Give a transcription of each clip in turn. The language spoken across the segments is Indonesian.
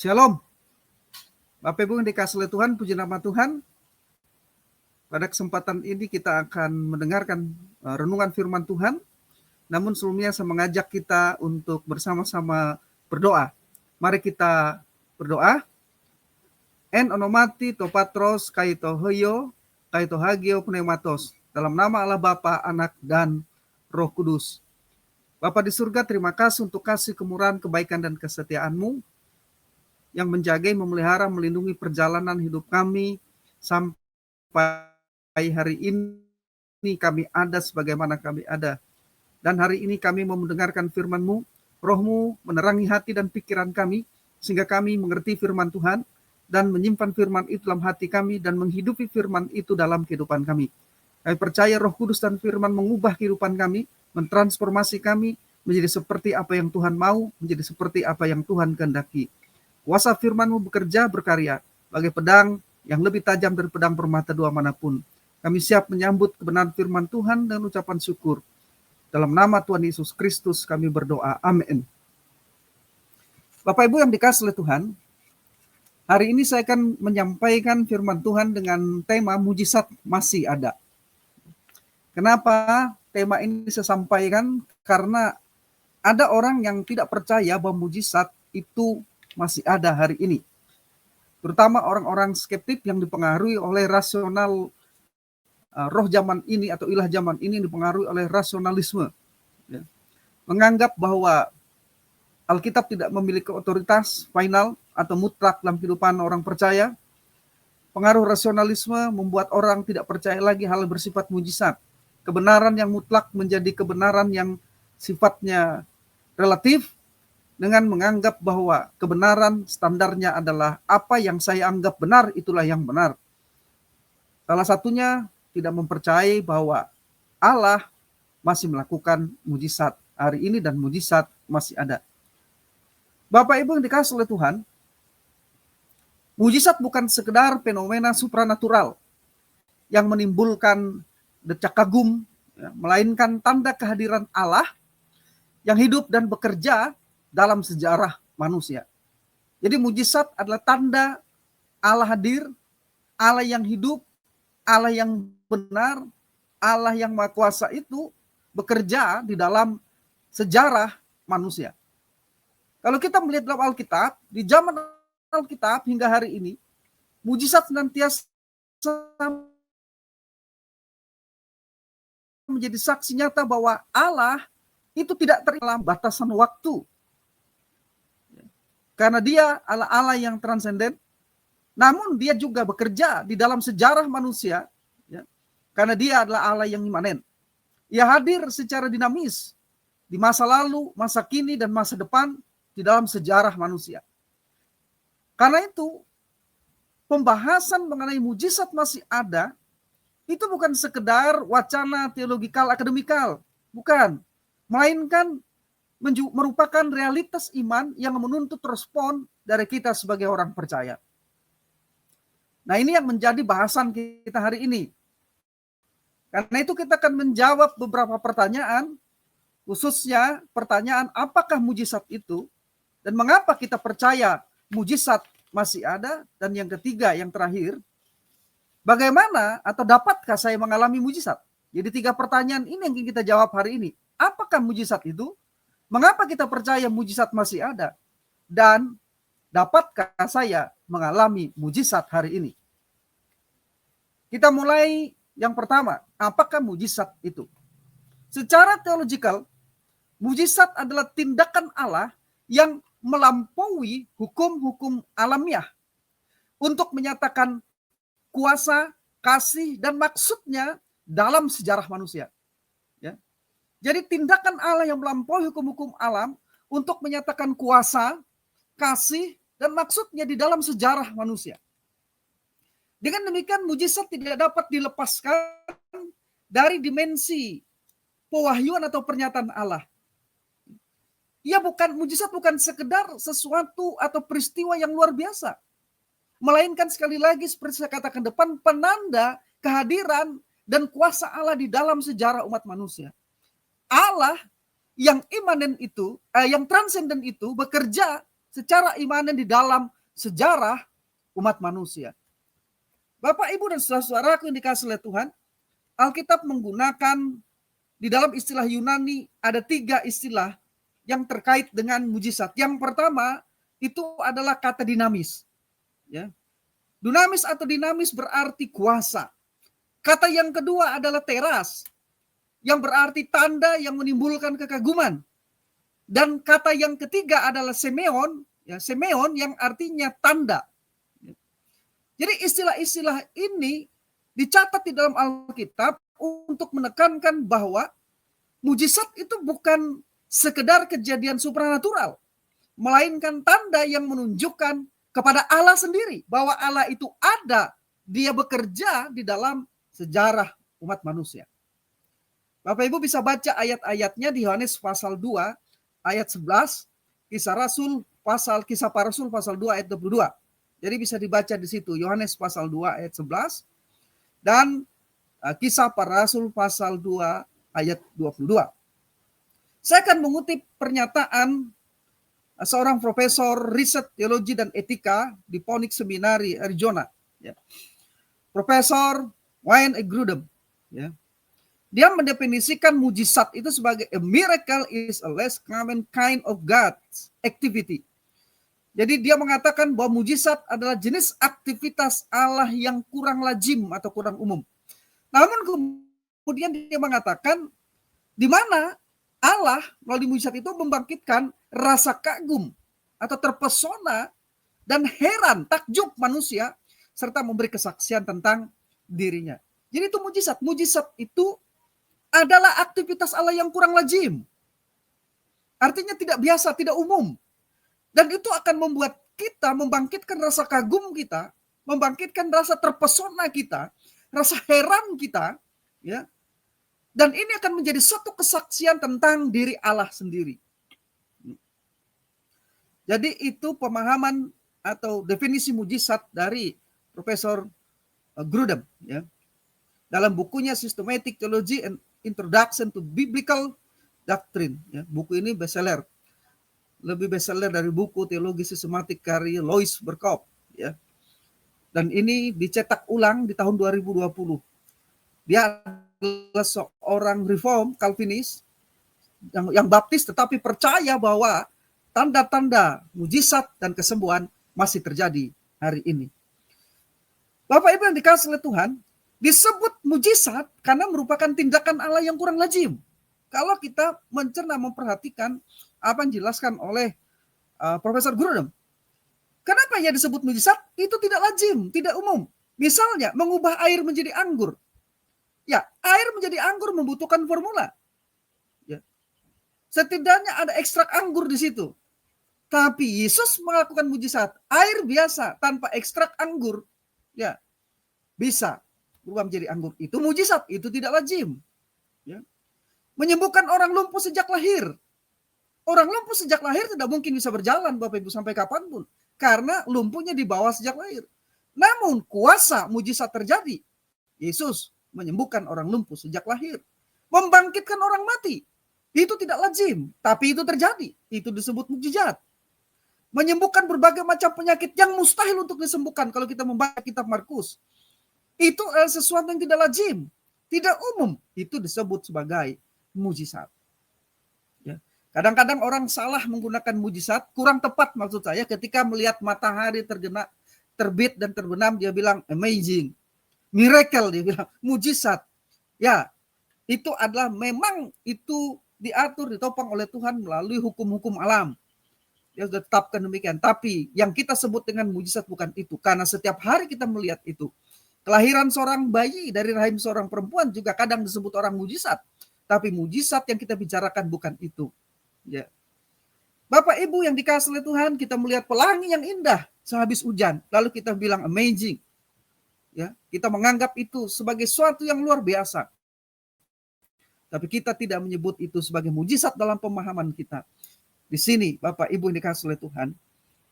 Shalom, Bapak Ibu yang dikasihi oleh Tuhan, puji nama Tuhan. Pada kesempatan ini kita akan mendengarkan renungan firman Tuhan. Namun sebelumnya saya mengajak kita untuk bersama-sama berdoa. Mari kita berdoa. En onomati to patros kaito hoyo, kaito hagio pneumatos. Dalam nama Allah Bapa, Anak, dan Roh Kudus. Bapa di surga, terima kasih untuk kasih kemurahan, kebaikan, dan kesetiaan-Mu yang menjaga, memelihara, melindungi perjalanan hidup kami sampai hari ini kami ada sebagaimana kami ada. Dan hari ini kami mau mendengarkan firman-Mu, Roh-Mu menerangi hati dan pikiran kami, sehingga kami mengerti firman Tuhan, dan menyimpan firman itu dalam hati kami, dan menghidupi firman itu dalam kehidupan kami. Kami percaya Roh Kudus dan firman mengubah kehidupan kami, mentransformasi kami, menjadi seperti apa yang Tuhan mau, menjadi seperti apa yang Tuhan kehendaki. Kuasa firman-Mu bekerja, berkarya, bagai pedang yang lebih tajam dari pedang bermata dua manapun. Kami siap menyambut kebenaran firman Tuhan dengan ucapan syukur. Dalam nama Tuhan Yesus Kristus kami berdoa. Amin. Bapak Ibu yang dikasihi oleh Tuhan, hari ini saya akan menyampaikan firman Tuhan dengan tema mujizat masih ada. Kenapa tema ini saya sampaikan? Karena ada orang yang tidak percaya bahwa mujizat itu masih ada hari ini. Terutama orang-orang skeptik yang dipengaruhi oleh rasional roh zaman ini atau ilah zaman ini yang dipengaruhi oleh rasionalisme. Ya. Menganggap bahwa Alkitab tidak memiliki otoritas final atau mutlak dalam kehidupan orang percaya. Pengaruh rasionalisme membuat orang tidak percaya lagi hal bersifat mujizat. Kebenaran yang mutlak menjadi kebenaran yang sifatnya relatif, dengan menganggap bahwa kebenaran standarnya adalah apa yang saya anggap benar, itulah yang benar. Salah satunya tidak mempercayai bahwa Allah masih melakukan mujizat hari ini dan mujizat masih ada. Bapak Ibu yang dikasihi oleh Tuhan, mujizat bukan sekedar fenomena supranatural yang menimbulkan decak kagum, melainkan tanda kehadiran Allah yang hidup dan bekerja dalam sejarah manusia. Jadi mujizat adalah tanda Allah hadir, Allah yang hidup, Allah yang benar, Allah yang Maha Kuasa itu bekerja di dalam sejarah manusia. Kalau kita melihat dalam Alkitab, di zaman Alkitab hingga hari ini, mujizat senantiasa menjadi saksi nyata bahwa Allah itu tidak terikat batasan waktu. Karena dia Allah yang transenden, namun dia juga bekerja di dalam sejarah manusia, ya, karena dia adalah Allah yang imanen. Ia hadir secara dinamis di masa lalu, masa kini, dan masa depan di dalam sejarah manusia. Karena itu, pembahasan mengenai mujizat masih ada, itu bukan sekedar wacana teologikal akademikal, bukan. Melainkan merupakan realitas iman yang menuntut respon dari kita sebagai orang percaya. Nah, ini yang menjadi bahasan kita hari ini. Karena itu kita akan menjawab beberapa pertanyaan, khususnya pertanyaan apakah mujizat itu, dan mengapa kita percaya mujizat masih ada, dan yang ketiga, yang terakhir, bagaimana atau dapatkah saya mengalami mujizat? Jadi 3 pertanyaan ini yang kita jawab hari ini. Apakah mujizat itu? Mengapa kita percaya mujizat masih ada? Dan dapatkah saya mengalami mujizat hari ini? Kita mulai yang pertama, apakah mujizat itu? Secara teologikal, mujizat adalah tindakan Allah yang melampaui hukum-hukum alamiah untuk menyatakan kuasa, kasih, dan maksudnya dalam sejarah manusia. Ya. Jadi tindakan Allah yang melampaui hukum-hukum alam untuk menyatakan kuasa, kasih, dan maksudnya di dalam sejarah manusia. Dengan demikian mujizat tidak dapat dilepaskan dari dimensi pewahyuan atau pernyataan Allah. Mujizat bukan sekedar sesuatu atau peristiwa yang luar biasa. Melainkan sekali lagi seperti saya katakan depan, penanda kehadiran dan kuasa Allah di dalam sejarah umat manusia. Allah yang imanen itu, yang transenden itu bekerja secara imanen di dalam sejarah umat manusia. Bapak, Ibu, dan saudara-saudaraku yang dikasihi oleh Tuhan, Alkitab menggunakan di dalam istilah Yunani ada 3 istilah yang terkait dengan mujizat. Yang pertama itu adalah kata dinamis. Ya. Dunamis atau dinamis berarti kuasa. Kata yang kedua adalah teras, yang berarti tanda yang menimbulkan kekaguman. Dan kata yang ketiga adalah semeon, ya, semeon yang artinya tanda. Jadi istilah-istilah ini dicatat di dalam Alkitab untuk menekankan bahwa mujizat itu bukan sekedar kejadian supranatural, melainkan tanda yang menunjukkan kepada Allah sendiri, bahwa Allah itu ada, dia bekerja di dalam sejarah umat manusia. Bapak Ibu bisa baca ayat-ayatnya di Yohanes pasal 2 ayat 11, Kisah Para Rasul pasal 2 ayat 22. Jadi bisa dibaca di situ, Yohanes pasal 2 ayat 11 dan Kisah Para Rasul pasal 2 ayat 22. Saya akan mengutip pernyataan seorang profesor riset teologi dan etika di Phoenix Seminary, Arizona. Ya. Profesor Wayne A. Grudem. Ya. Dia mendefinisikan mujizat itu sebagai a miracle is a less common kind of God's activity. Jadi dia mengatakan bahwa mujizat adalah jenis aktivitas Allah yang kurang lazim atau kurang umum. Namun kemudian dia mengatakan di mana Allah melalui mujizat itu membangkitkan rasa kagum atau terpesona dan heran, takjub manusia, serta memberi kesaksian tentang dirinya. Jadi itu mujizat. Mujizat itu adalah aktivitas Allah yang kurang lazim. Artinya tidak biasa, tidak umum. Dan itu akan membuat kita membangkitkan rasa kagum kita, membangkitkan rasa terpesona kita, rasa heran kita, ya. Dan ini akan menjadi satu kesaksian tentang diri Allah sendiri. Jadi itu pemahaman atau definisi mujizat dari Profesor Grudem. Ya. Dalam bukunya Systematic Theology and Introduction to Biblical Doctrine. Ya. Buku ini bestseller. Lebih bestseller dari buku Teologi Sistematik karya Lois Berkop. Ya. Dan ini dicetak ulang di tahun 2020. Dia adalah seorang reform Calvinis yang baptis tetapi percaya bahwa tanda-tanda mujizat dan kesembuhan masih terjadi hari ini. Bapak Ibu yang dikasihi oleh Tuhan, disebut mujizat karena merupakan tindakan Allah yang kurang lazim. Kalau kita mencerna memperhatikan apa yang dijelaskan oleh Profesor Grudem. Kenapa ya disebut mujizat? Itu tidak lazim, tidak umum. Misalnya mengubah air menjadi anggur. Ya, air menjadi anggur membutuhkan formula. Ya. Setidaknya ada ekstrak anggur di situ. Tapi Yesus melakukan mujizat. Air biasa tanpa ekstrak anggur, ya bisa berubah menjadi anggur. Itu mujizat, itu tidak lazim. Ya. Menyembuhkan orang lumpuh sejak lahir. Orang lumpuh sejak lahir tidak mungkin bisa berjalan, Bapak Ibu, sampai kapanpun. Karena lumpuhnya dibawa sejak lahir. Namun kuasa mujizat terjadi. Yesus menyembuhkan orang lumpuh sejak lahir. Membangkitkan orang mati. Itu tidak lazim, tapi itu terjadi. Itu disebut mujizat. Menyembuhkan berbagai macam penyakit yang mustahil untuk disembuhkan kalau kita membaca kitab Markus. Itu sesuatu yang tidak lazim, tidak umum. Itu disebut sebagai mujizat. Ya. Kadang-kadang orang salah menggunakan mujizat, kurang tepat maksud saya ketika melihat matahari terbit dan terbenam, dia bilang amazing. Miracle, dia bilang mujizat. Ya, itu adalah memang itu diatur, ditopang oleh Tuhan melalui hukum-hukum alam. Dia sudah tetapkan demikian. Tapi yang kita sebut dengan mujizat bukan itu. Karena setiap hari kita melihat itu. Kelahiran seorang bayi dari rahim seorang perempuan juga kadang disebut orang mujizat. Tapi mujizat yang kita bicarakan bukan itu. Ya. Bapak Ibu yang dikasihi oleh Tuhan, kita melihat pelangi yang indah sehabis hujan. Lalu kita bilang amazing. Ya, kita menganggap itu sebagai sesuatu yang luar biasa. Tapi kita tidak menyebut itu sebagai mujizat dalam pemahaman kita. Di sini Bapak Ibu yang dikasihi oleh Tuhan.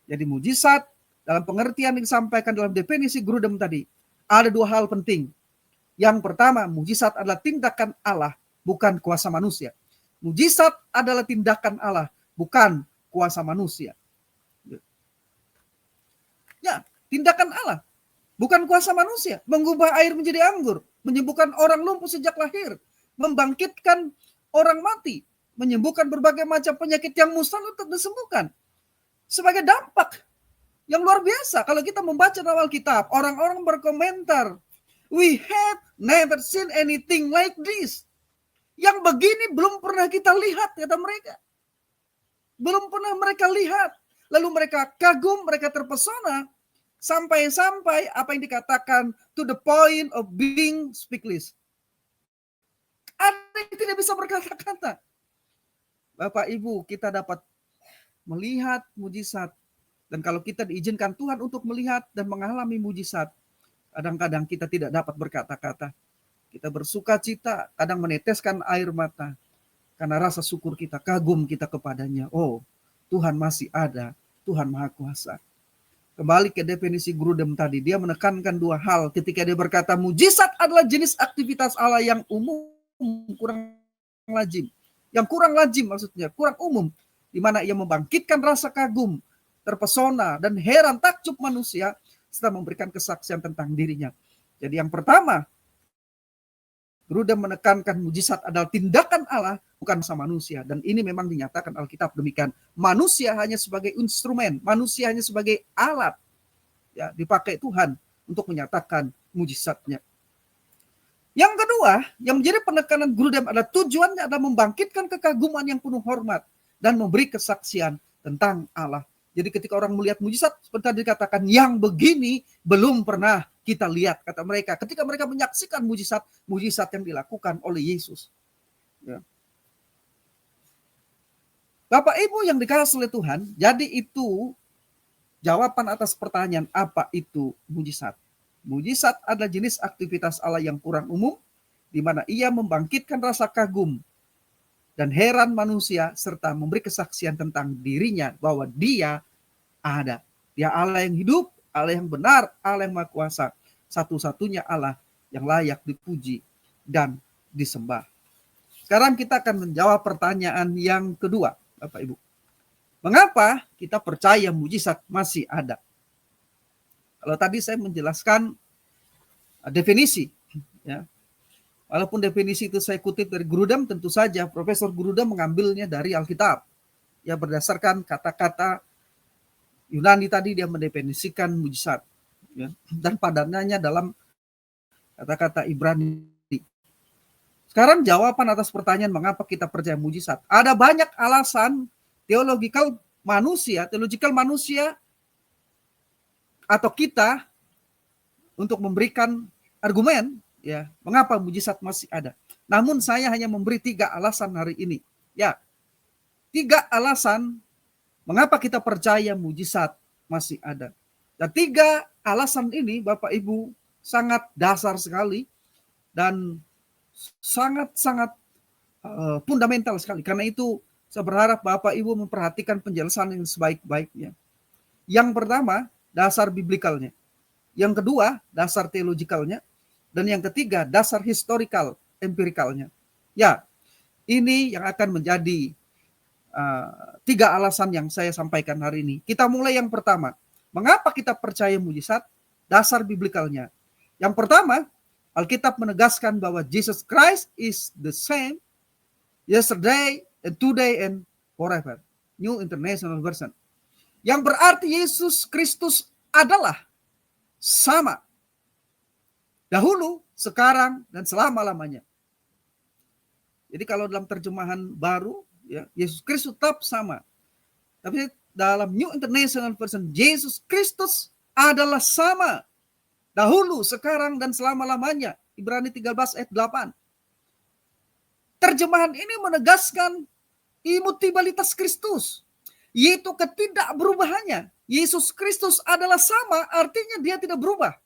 Jadi mujizat dalam pengertian yang disampaikan dalam definisi Grudem tadi. Ada 2 hal penting. Yang pertama, mujizat adalah tindakan Allah, bukan kuasa manusia. Mujizat adalah tindakan Allah, bukan kuasa manusia. Ya, tindakan Allah. Bukan kuasa manusia. Mengubah air menjadi anggur. Menyembuhkan orang lumpuh sejak lahir. Membangkitkan orang mati. Menyembuhkan berbagai macam penyakit yang mustahil untuk disembuhkan. Sebagai dampak yang luar biasa. Kalau kita membaca dalam Alkitab, orang-orang berkomentar, we have never seen anything like this. Yang begini belum pernah kita lihat, kata mereka. Belum pernah mereka lihat. Lalu mereka kagum, mereka terpesona, sampai-sampai apa yang dikatakan to the point of being speechless. Ada yang tidak bisa berkata-kata. Bapak Ibu, kita dapat melihat mujizat. Dan kalau kita diizinkan Tuhan untuk melihat dan mengalami mujizat, kadang-kadang kita tidak dapat berkata-kata. Kita bersuka cita, kadang meneteskan air mata. Karena rasa syukur kita, kagum kita kepadanya. Oh, Tuhan masih ada. Tuhan Maha Kuasa. Kembali ke definisi Grudem tadi. Dia menekankan dua hal ketika dia berkata mujizat adalah jenis aktivitas Allah yang umum, kurang lazim. Yang kurang lazim maksudnya, kurang umum. Di mana ia membangkitkan rasa kagum, terpesona, dan heran takjub manusia serta memberikan kesaksian tentang dirinya. Jadi yang pertama, Grudem menekankan mujizat adalah tindakan Allah, bukan sama manusia. Dan ini memang dinyatakan Alkitab demikian. Manusia hanya sebagai instrumen, manusia hanya sebagai alat, ya, dipakai Tuhan untuk menyatakan mujizatnya. Yang kedua, yang menjadi penekanan Grudem adalah tujuannya adalah membangkitkan kekaguman yang penuh hormat dan memberi kesaksian tentang Allah. Jadi ketika orang melihat mujizat, seperti tadi dikatakan, yang begini belum pernah kita lihat, kata mereka. Ketika mereka menyaksikan mujizat yang dilakukan oleh Yesus. Ya. Bapak Ibu yang dikasihi oleh Tuhan, jadi itu jawaban atas pertanyaan apa itu mujizat. Mujizat adalah jenis aktivitas Allah yang kurang umum, di mana ia membangkitkan rasa kagum dan heran manusia, serta memberi kesaksian tentang dirinya bahwa dia ada. Dia Allah yang hidup, Allah yang benar, Allah yang Maha Kuasa. Satu-satunya Allah yang layak dipuji dan disembah. Sekarang kita akan menjawab pertanyaan yang kedua, Bapak Ibu. Mengapa kita percaya mujizat masih ada? Kalau tadi saya menjelaskan definisi, ya. Walaupun definisi itu saya kutip dari Grudem, tentu saja Profesor Grudem mengambilnya dari Alkitab. Ya, berdasarkan kata-kata Yunani tadi dia mendefinisikan mujizat, ya, dan padanannya dalam kata-kata Ibrani. Sekarang jawaban atas pertanyaan mengapa kita percaya mujizat. Ada banyak alasan teologikal manusia atau kita untuk memberikan argumen, ya, mengapa mujizat masih ada. Namun saya hanya memberi 3 alasan hari ini. Ya, 3 alasan mengapa kita percaya mujizat masih ada. Dan 3 alasan ini Bapak Ibu sangat dasar sekali dan sangat-sangat fundamental sekali. Karena itu saya berharap Bapak Ibu memperhatikan penjelasan yang sebaik-baiknya. Yang pertama, dasar biblikalnya. Yang kedua, dasar teologikalnya. Dan yang ketiga, dasar historikal, empirikalnya. Ya, ini yang akan menjadi 3 alasan yang saya sampaikan hari ini. Kita mulai yang pertama. Mengapa kita percaya mujizat? Dasar biblikalnya. Yang pertama, Alkitab menegaskan bahwa Jesus Christ is the same yesterday and today and forever. New International Version. Yang berarti Yesus Kristus adalah sama. Dahulu, sekarang, dan selama-lamanya. Jadi kalau dalam terjemahan baru, ya, Yesus Kristus tetap sama. Tapi dalam New International Version, Yesus Kristus adalah sama. Dahulu, sekarang, dan selama-lamanya. Ibrani 13 ayat 8. Terjemahan ini menegaskan imutabilitas Kristus, yaitu ketidakberubahannya. Yesus Kristus adalah sama, artinya dia tidak berubah.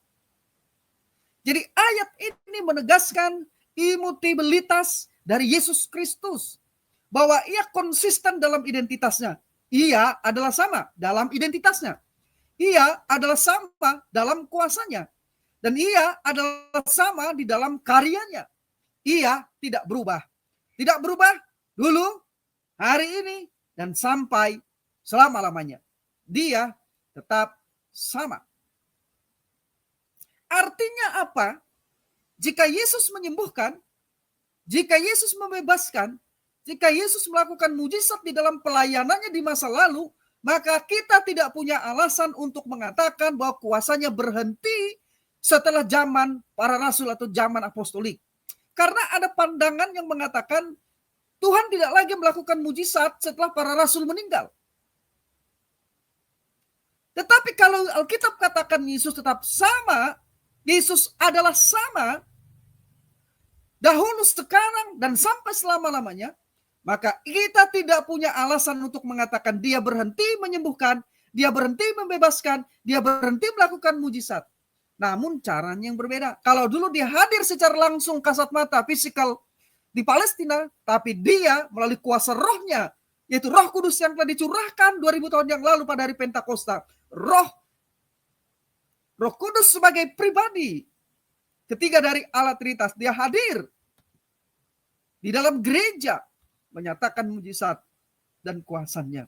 Jadi ayat ini menegaskan imutabilitas dari Yesus Kristus, bahwa ia konsisten dalam identitasnya. Ia adalah sama dalam identitasnya. Ia adalah sama dalam kuasanya. Dan ia adalah sama di dalam karyanya. Ia tidak berubah. Tidak berubah dulu, hari ini, dan sampai selama-lamanya. Dia tetap sama. Artinya apa? Jika Yesus menyembuhkan, jika Yesus membebaskan, jika Yesus melakukan mujizat di dalam pelayanannya di masa lalu, maka kita tidak punya alasan untuk mengatakan bahwa kuasanya berhenti setelah zaman para rasul atau zaman apostolik. Karena ada pandangan yang mengatakan Tuhan tidak lagi melakukan mujizat setelah para rasul meninggal. Tetapi kalau Alkitab katakan Yesus tetap sama, Yesus adalah sama, dahulu, sekarang, dan sampai selama-lamanya, maka kita tidak punya alasan untuk mengatakan dia berhenti menyembuhkan, dia berhenti membebaskan, dia berhenti melakukan mujizat. Namun caranya yang berbeda. Kalau dulu dia hadir secara langsung kasat mata, fisikal di Palestina, tapi dia melalui kuasa rohnya, yaitu Roh Kudus yang telah dicurahkan 2000 tahun yang lalu pada hari Pentakosta. Roh Kudus sebagai pribadi, ketiga dari Allah Trinitas, dia hadir di dalam gereja menyatakan mujizat dan kuasanya.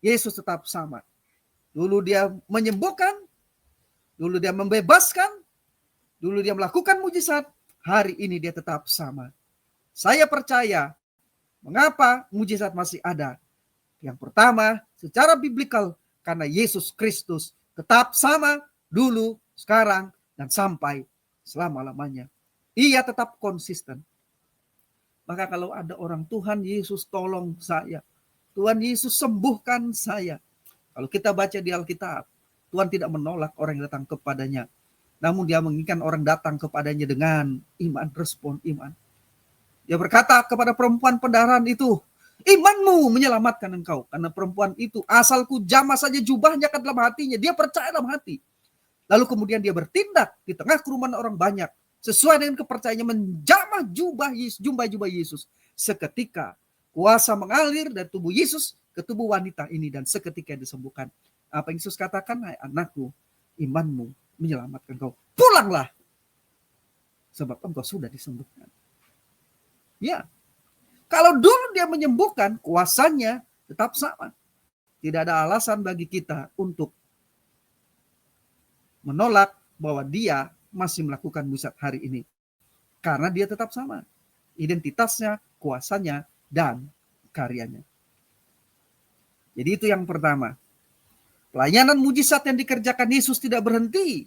Yesus tetap sama. Dulu dia menyembuhkan, dulu dia membebaskan, dulu dia melakukan mujizat, hari ini dia tetap sama. Saya percaya mengapa mujizat masih ada. Yang pertama, secara biblikal, karena Yesus Kristus tetap sama dulu, sekarang, dan sampai selama-lamanya. Ia tetap konsisten. Maka kalau ada orang, Tuhan Yesus tolong saya, Tuhan Yesus sembuhkan saya. Kalau kita baca di Alkitab, Tuhan tidak menolak orang yang datang kepadanya. Namun dia menginginkan orang datang kepadanya dengan iman, respon iman. Dia berkata kepada perempuan pendarahan itu, imanmu menyelamatkan engkau. Karena perempuan itu asalku jamah saja jubahnya ke dalam hatinya. Dia percaya dalam hati. Lalu kemudian dia bertindak di tengah kerumunan orang banyak. Sesuai dengan kepercayaannya menjamah jubah Yesus. Seketika kuasa mengalir dari tubuh Yesus ke tubuh wanita ini. Dan seketika disembuhkan. Apa yang Yesus katakan? Hai anakku, imanmu menyelamatkan engkau. Pulanglah. Sebab engkau sudah disembuhkan. Ya. Kalau dulu dia menyembuhkan, kuasanya tetap sama. Tidak ada alasan bagi kita untuk menolak bahwa dia masih melakukan mujizat hari ini. Karena dia tetap sama. Identitasnya, kuasanya, dan karyanya. Jadi itu yang pertama. Pelayanan mujizat yang dikerjakan Yesus tidak berhenti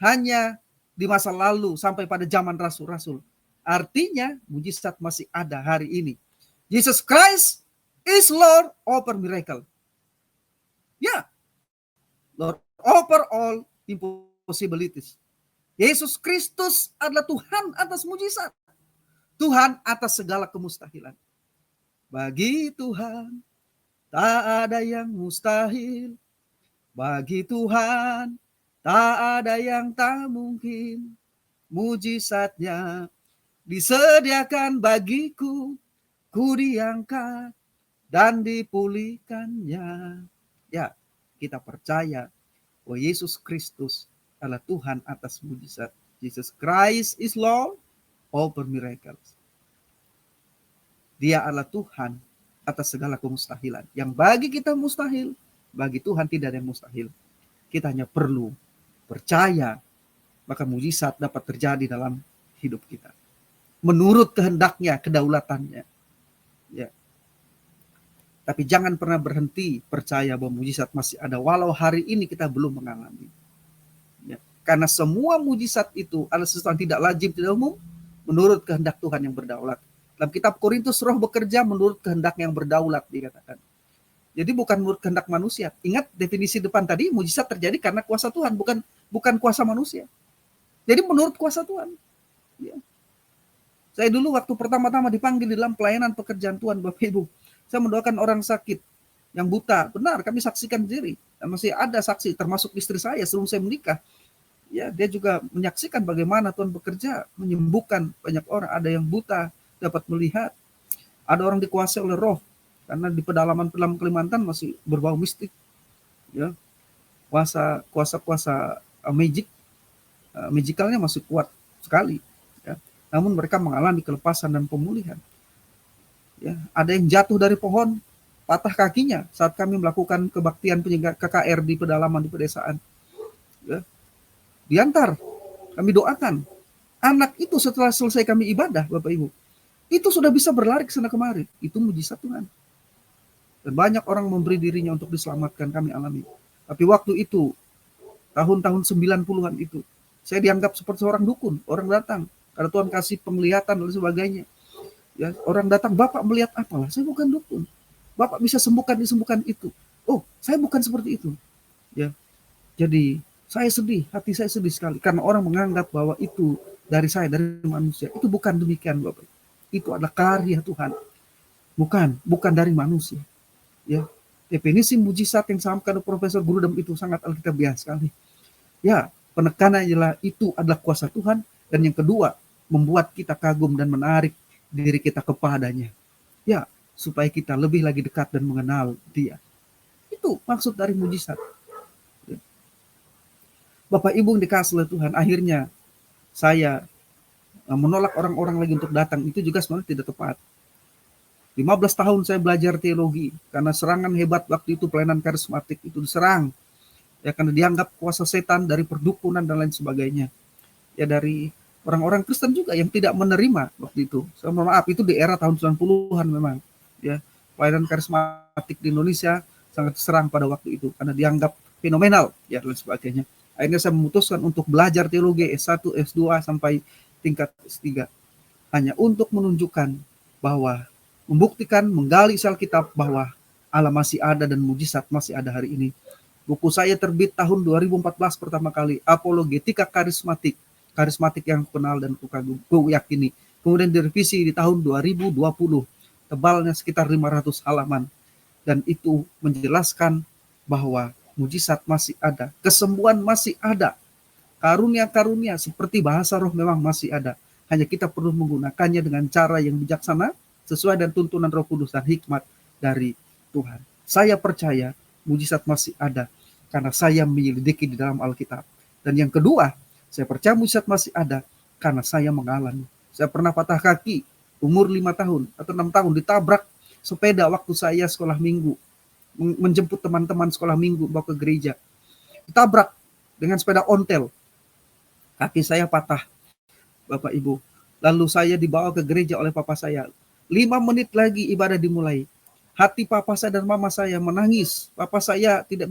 hanya di masa lalu sampai pada zaman rasul-rasul. Artinya mujizat masih ada hari ini. Jesus Christ is Lord over miracle. Ya, Lord over all impossibilities. Yesus Kristus adalah Tuhan atas mujizat. Tuhan atas segala kemustahilan. Bagi Tuhan tak ada yang mustahil. Bagi Tuhan tak ada yang tak mungkin. Mujizatnya disediakan bagiku, ku diangkat dan dipulihkannya. Ya, kita percaya bahwa Yesus Kristus adalah Tuhan atas mujizat. Jesus Christ is Lord over miracles. Dia adalah Tuhan atas segala kemustahilan. Yang bagi kita mustahil, bagi Tuhan tidak ada yang mustahil. Kita hanya perlu percaya, maka mujizat dapat terjadi dalam hidup kita. Menurut kehendaknya, kedaulatannya. Ya. Tapi jangan pernah berhenti percaya bahwa mujizat masih ada. Walau hari ini kita belum mengalami. Ya. Karena semua mujizat itu adalah sesuatu yang tidak lazim, tidak umum. Menurut kehendak Tuhan yang berdaulat. Dalam kitab Korintus, roh bekerja menurut kehendak yang berdaulat, dikatakan. Jadi bukan menurut kehendak manusia. Ingat definisi depan tadi, mujizat terjadi karena kuasa Tuhan, bukan kuasa manusia. Jadi menurut kuasa Tuhan. Ya. Saya dulu waktu pertama-tama dipanggil di dalam pelayanan pekerjaan Tuhan, Bapak Ibu, saya mendoakan orang sakit yang buta. Benar, kami saksikan sendiri. Dan masih ada saksi, termasuk istri saya sebelum saya menikah. Ya, dia juga menyaksikan bagaimana Tuhan bekerja, menyembuhkan banyak orang. Ada yang buta, dapat melihat. Ada orang dikuasai oleh roh. Karena di pedalaman Kalimantan masih berbau mistik. Ya, kuasa magicalnya masih kuat sekali. Ya. Namun mereka mengalami kelepasan dan pemulihan. Ya, ada yang jatuh dari pohon, patah kakinya saat kami melakukan kebaktian KKR di pedalaman, di pedesaan. Ya. Diantar Kami doakan. Anak itu setelah selesai kami ibadah, Bapak Ibu, itu sudah bisa berlari ke sana kemari. Itu mujizat Tuhan. Dan banyak orang memberi dirinya untuk diselamatkan, kami alami. Tapi waktu itu, tahun-tahun 90-an itu, saya dianggap seperti seorang dukun. Orang datang, karena Tuhan kasih penglihatan dan sebagainya. Ya, orang datang, Bapak melihat apalah? Saya bukan dukun. Bapak bisa disembuhkan itu. Oh, saya bukan seperti itu. Ya, jadi saya sedih, hati saya sedih sekali. Karena orang menganggap bahwa itu dari saya, dari manusia. Itu bukan demikian, Bapak. Itu adalah karya Tuhan. Bukan dari manusia. Ya, definisi mujizat yang disampaikan oleh Profesor Gurudem itu sangat alkitabiah sekali. Ya, penekanan adalah itu adalah kuasa Tuhan, dan yang kedua, membuat kita kagum dan menarik diri kita kepadanya. Ya, supaya kita lebih lagi dekat dan mengenal Dia. Itu maksud dari mujizat. Ya. Bapak Ibu yang dikasih oleh Tuhan, akhirnya saya menolak orang-orang lagi untuk datang, itu juga sebenarnya tidak tepat. 15 tahun saya belajar teologi, karena serangan hebat waktu itu pelayanan karismatik itu diserang. Ya, karena dianggap kuasa setan dari perdukunan dan lain sebagainya. Ya, dari orang-orang Kristen juga yang tidak menerima waktu itu. Saya mohon maaf, itu di era tahun 90-an memang. Ya, pelayanan karismatik di Indonesia sangat diserang pada waktu itu karena dianggap fenomenal ya dan sebagainya. Akhirnya saya memutuskan untuk belajar teologi S1, S2 sampai tingkat S3 hanya untuk menunjukkan bahwa membuktikan, menggali isi Alkitab bahwa Allah masih ada dan mujizat masih ada hari ini. Buku saya terbit tahun 2014 pertama kali, Apologetika Karismatik. Karismatik yang kenal dan ku yakini. Kemudian direvisi di tahun 2020. Tebalnya sekitar 500 halaman. Dan itu menjelaskan bahwa mujizat masih ada. Kesembuhan masih ada. Karunia-karunia seperti bahasa roh memang masih ada. Hanya kita perlu menggunakannya dengan cara yang bijaksana, sesuai dengan tuntunan Roh Kudus dan hikmat dari Tuhan. Saya percaya mujizat masih ada karena saya menyelidiki di dalam Alkitab. Dan yang kedua, saya percaya mujizat masih ada karena saya mengalami. Saya pernah patah kaki umur 5 tahun atau 6 tahun ditabrak sepeda waktu saya sekolah minggu, menjemput teman-teman sekolah minggu bawa ke gereja. Ditabrak dengan sepeda ontel. Kaki saya patah, Bapak Ibu. Lalu saya dibawa ke gereja oleh papa saya. 5 menit lagi ibadah dimulai. Hati papa saya dan mama saya menangis. Papa saya tidak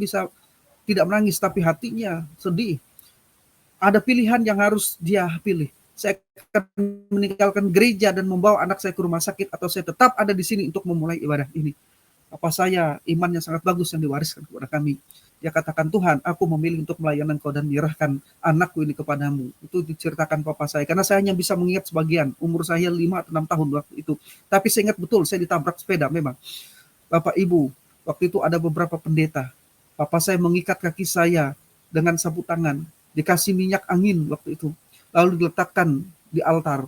menangis, tapi hatinya sedih. Ada pilihan yang harus dia pilih. Saya akan meninggalkan gereja dan membawa anak saya ke rumah sakit, atau saya tetap ada di sini untuk memulai ibadah ini. Papa saya imannya sangat bagus yang diwariskan kepada kami. Dia katakan, Tuhan, aku memilih untuk melayani Engkau dan menyerahkan anakku ini kepadamu. Itu diceritakan papa saya. Karena saya hanya bisa mengingat sebagian. Umur saya 5 atau 6 tahun waktu itu. Tapi saya ingat betul, saya ditabrak sepeda memang. Bapak Ibu, waktu itu ada beberapa pendeta. Papa saya mengikat kaki saya dengan sapu tangan. Dikasih minyak angin waktu itu. Lalu diletakkan di altar.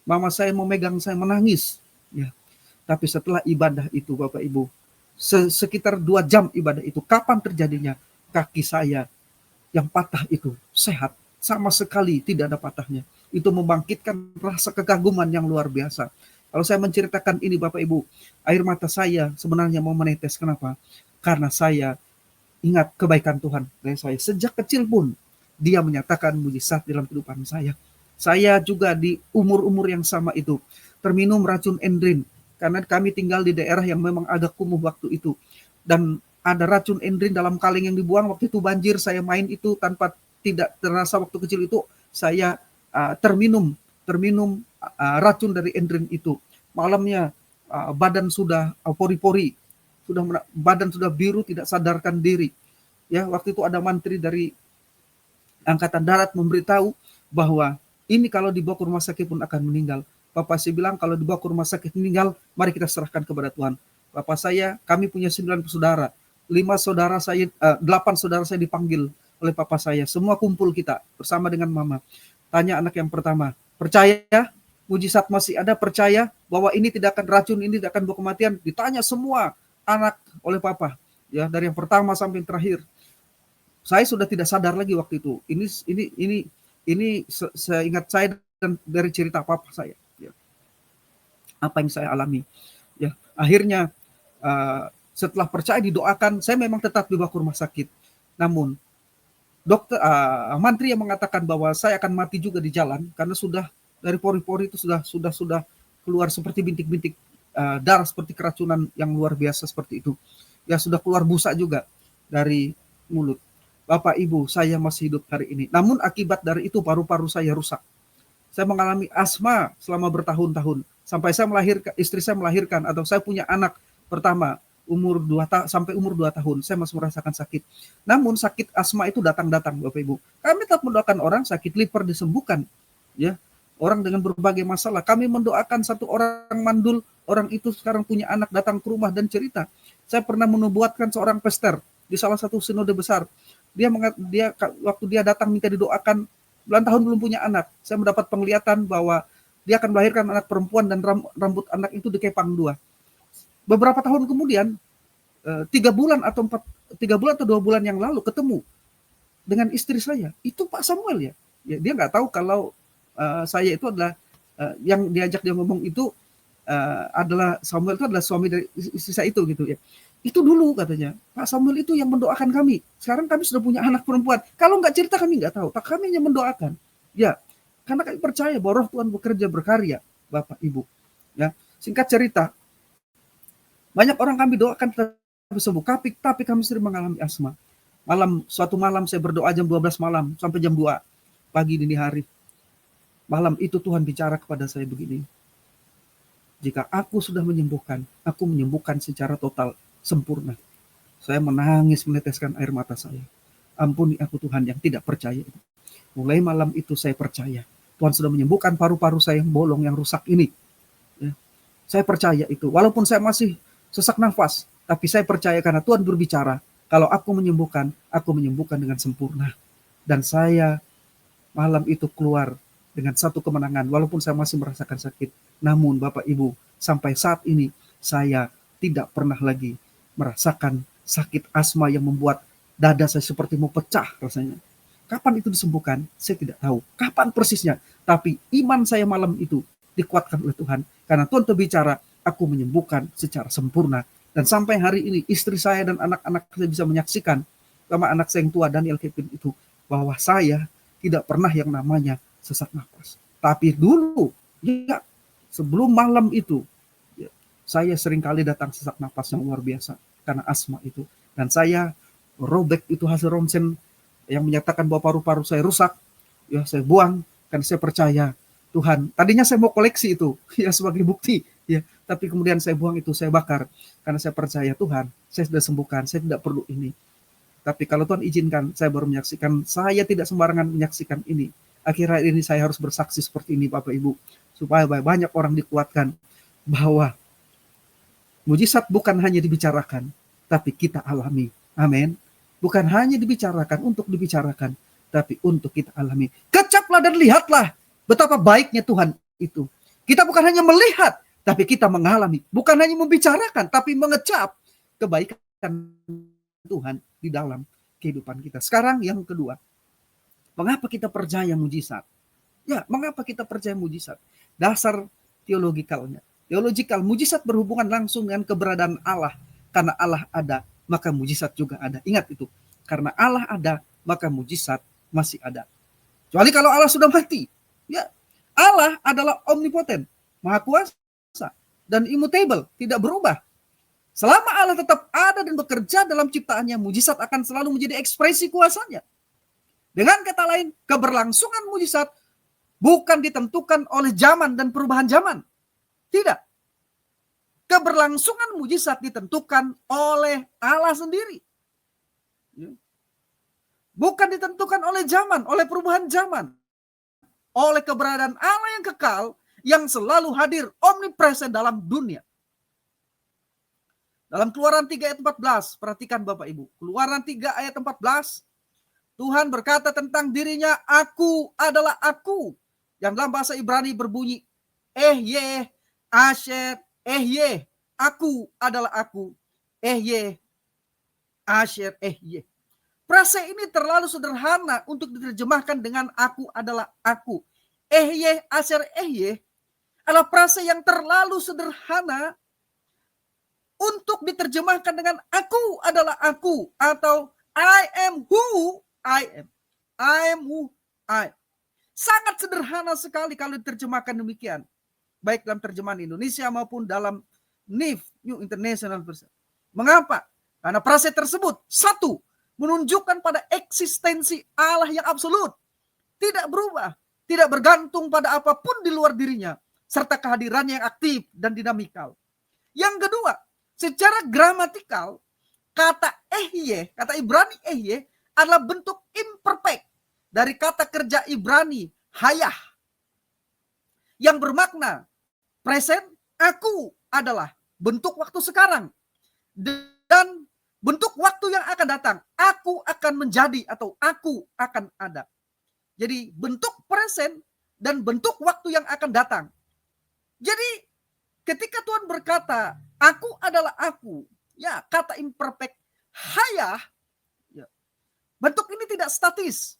Mama saya memegang saya menangis. Ya. Tapi setelah ibadah itu, Bapak Ibu, sekitar 2 jam ibadah itu, kapan terjadinya? Kaki saya yang patah itu sehat, sama sekali tidak ada patahnya. Itu membangkitkan rasa kekaguman yang luar biasa. Kalau saya menceritakan ini, Bapak Ibu, air mata saya sebenarnya mau menetes. Kenapa? Karena saya ingat kebaikan Tuhan dari saya. Sejak kecil pun Dia menyatakan mujizat dalam kehidupan saya. Saya juga di umur-umur yang sama itu terminum racun endrin, karena kami tinggal di daerah yang memang agak kumuh waktu itu. Dan ada racun endrin dalam kaleng yang dibuang. Waktu itu banjir, saya main itu tanpa tidak terasa waktu kecil itu. Saya terminum racun dari endrin itu. Malamnya badan sudah pori-pori, badan sudah biru, tidak sadarkan diri. Ya, waktu itu ada mantri dari Angkatan Darat memberitahu bahwa ini kalau dibawa ke rumah sakit pun akan meninggal. Bapak saya bilang, kalau dibawa ke rumah sakit meninggal, mari kita serahkan kepada Tuhan. Bapak saya, kami punya 9 saudara. 8 saudara saya dipanggil oleh papa saya. Semua kumpul kita bersama dengan mama. Tanya anak yang pertama, percaya mujizat masih ada? Percaya bahwa ini tidak akan racun, ini tidak akan bawa kematian? Ditanya semua anak oleh papa. Ya, dari yang pertama sampai yang terakhir. Saya sudah tidak sadar lagi waktu itu. Ini saya ingat saya dan dari cerita papa saya. Ya. Apa yang saya alami. Ya, akhirnya setelah percaya didoakan, saya memang tetap dibawa ke rumah sakit. Namun dokter mantri yang mengatakan bahwa saya akan mati juga di jalan karena sudah dari pori-pori itu sudah keluar seperti bintik-bintik darah seperti keracunan yang luar biasa seperti itu. Ya sudah keluar busa juga dari mulut. Bapak Ibu, saya masih hidup hari ini. Namun akibat dari itu paru-paru saya rusak. Saya mengalami asma selama bertahun-tahun. Sampai saya melahirkan, istri saya melahirkan atau saya punya anak pertama umur 2 sampai umur 2 tahun saya masih merasakan sakit. Namun sakit asma itu datang-datang Bapak Ibu. Kami tetap mendoakan orang sakit liver disembuhkan, ya. Orang dengan berbagai masalah. Kami mendoakan satu orang mandul, orang itu sekarang punya anak datang ke rumah dan cerita. Saya pernah menubuatkan seorang pester di salah satu sinode besar. Dia waktu dia datang minta didoakan, bulan tahun belum punya anak. Saya mendapat penglihatan bahwa dia akan melahirkan anak perempuan dan rambut anak itu dikepang 2. Beberapa tahun kemudian 3 bulan atau 2 bulan yang lalu ketemu dengan istri saya. Itu Pak Samuel ya. Dia nggak tahu kalau saya itu adalah yang diajak dia ngomong itu adalah Samuel itu adalah suami dari istri saya itu gitu ya. Itu dulu katanya, Pak Samuel itu yang mendoakan kami. Sekarang kami sudah punya anak perempuan. Kalau nggak cerita kami nggak tahu. Tak kami hanya mendoakan. Ya, karena kami percaya bahwa Roh Tuhan bekerja berkarya, Bapak Ibu. Ya, singkat cerita, banyak orang kami doakan tapi sembuh. Tapi kami sering mengalami asma. Suatu malam saya berdoa jam 12 malam sampai jam 2 pagi dini hari. Malam itu Tuhan bicara kepada saya begini. Jika aku sudah menyembuhkan, aku menyembuhkan secara total, sempurna. Saya menangis meneteskan air mata saya. Ampuni aku Tuhan yang tidak percaya. Mulai malam itu saya percaya. Tuhan sudah menyembuhkan paru-paru saya yang bolong, yang rusak ini. Ya. Saya percaya itu. Walaupun saya masih sesak nafas, tapi saya percaya karena Tuhan berbicara. Kalau aku menyembuhkan dengan sempurna. Dan saya malam itu keluar dengan satu kemenangan. Walaupun saya masih merasakan sakit. Namun Bapak Ibu, sampai saat ini saya tidak pernah lagi merasakan sakit asma yang membuat dada saya seperti mau pecah rasanya. Kapan itu disembuhkan? Saya tidak tahu. Kapan persisnya? Tapi iman saya malam itu dikuatkan oleh Tuhan. Karena Tuhan berbicara, aku menyembuhkan secara sempurna. Dan sampai hari ini istri saya dan anak-anak saya bisa menyaksikan, sama anak saya yang tua Daniel Kevin itu, bahwa saya tidak pernah yang namanya sesak nafas. Tapi dulu, ya, sebelum malam itu, ya, saya seringkali datang sesak nafas yang luar biasa karena asma itu. Dan saya robek itu hasil ronsen yang menyatakan bahwa paru-paru saya rusak. Ya, saya buang karena saya percaya Tuhan. Tadinya saya mau koleksi itu ya sebagai bukti, ya. Tapi kemudian saya buang itu, saya bakar karena saya percaya Tuhan, saya sudah sembuhkan, saya tidak perlu ini. Tapi kalau Tuhan izinkan, saya baru menyaksikan. Saya tidak sembarangan menyaksikan ini. Akhirnya ini saya harus bersaksi seperti ini Bapak Ibu. Supaya banyak orang dikuatkan bahwa mujizat bukan hanya dibicarakan, tapi kita alami. Amin. Bukan hanya dibicarakan untuk dibicarakan, tapi untuk kita alami. Kecaplah dan lihatlah betapa baiknya Tuhan itu. Kita bukan hanya melihat, tapi kita mengalami. Bukan hanya membicarakan, tapi mengecap kebaikan Tuhan di dalam kehidupan kita. Sekarang yang kedua, mengapa kita percaya mujizat? Ya, mengapa kita percaya mujizat? Dasar teologikalnya. Teologikal, mujizat berhubungan langsung dengan keberadaan Allah. Karena Allah ada, maka mujizat juga ada. Ingat itu. Karena Allah ada, maka mujizat masih ada. Kecuali kalau Allah sudah mati. Ya, Allah adalah omnipoten, maha kuasa, dan immutable, tidak berubah. Selama Allah tetap ada dan bekerja dalam ciptaannya, mujizat akan selalu menjadi ekspresi kuasanya. Dengan kata lain, keberlangsungan mujizat bukan ditentukan oleh zaman dan perubahan zaman. Tidak. Keberlangsungan mujizat ditentukan oleh Allah sendiri. Bukan ditentukan oleh zaman, oleh perubahan zaman. Oleh keberadaan Allah yang kekal, yang selalu hadir omnipresent dalam dunia. Dalam Keluaran 3 ayat 14, perhatikan Bapak Ibu. Keluaran 3 ayat 14, Tuhan berkata tentang dirinya, aku adalah aku. Yang dalam bahasa Ibrani berbunyi, Ehyeh, Asher, Ehyeh. Aku adalah aku. Ehyeh, Asher, Ehyeh. Frase ini terlalu sederhana untuk diterjemahkan dengan aku adalah aku. Ehyeh, Asher, Ehyeh adalah frase yang terlalu sederhana untuk diterjemahkan dengan aku adalah aku atau I am who I am. I am who I. Sangat sederhana sekali kalau diterjemahkan demikian. Baik dalam terjemahan Indonesia maupun dalam NIV, New International Version. Mengapa? Karena frase tersebut, satu, menunjukkan pada eksistensi Allah yang absolut. Tidak berubah, tidak bergantung pada apapun di luar dirinya, serta kehadirannya yang aktif dan dinamikal. Yang kedua, secara gramatikal, kata ehye, kata Ibrani ehye, adalah bentuk imperfect dari kata kerja Ibrani hayah yang bermakna present. Aku adalah bentuk waktu sekarang dan bentuk waktu yang akan datang. Aku akan menjadi atau aku akan ada. Jadi bentuk present dan bentuk waktu yang akan datang. Jadi ketika Tuhan berkata aku adalah aku, ya, kata imperfect hayah, ya, bentuk ini tidak statis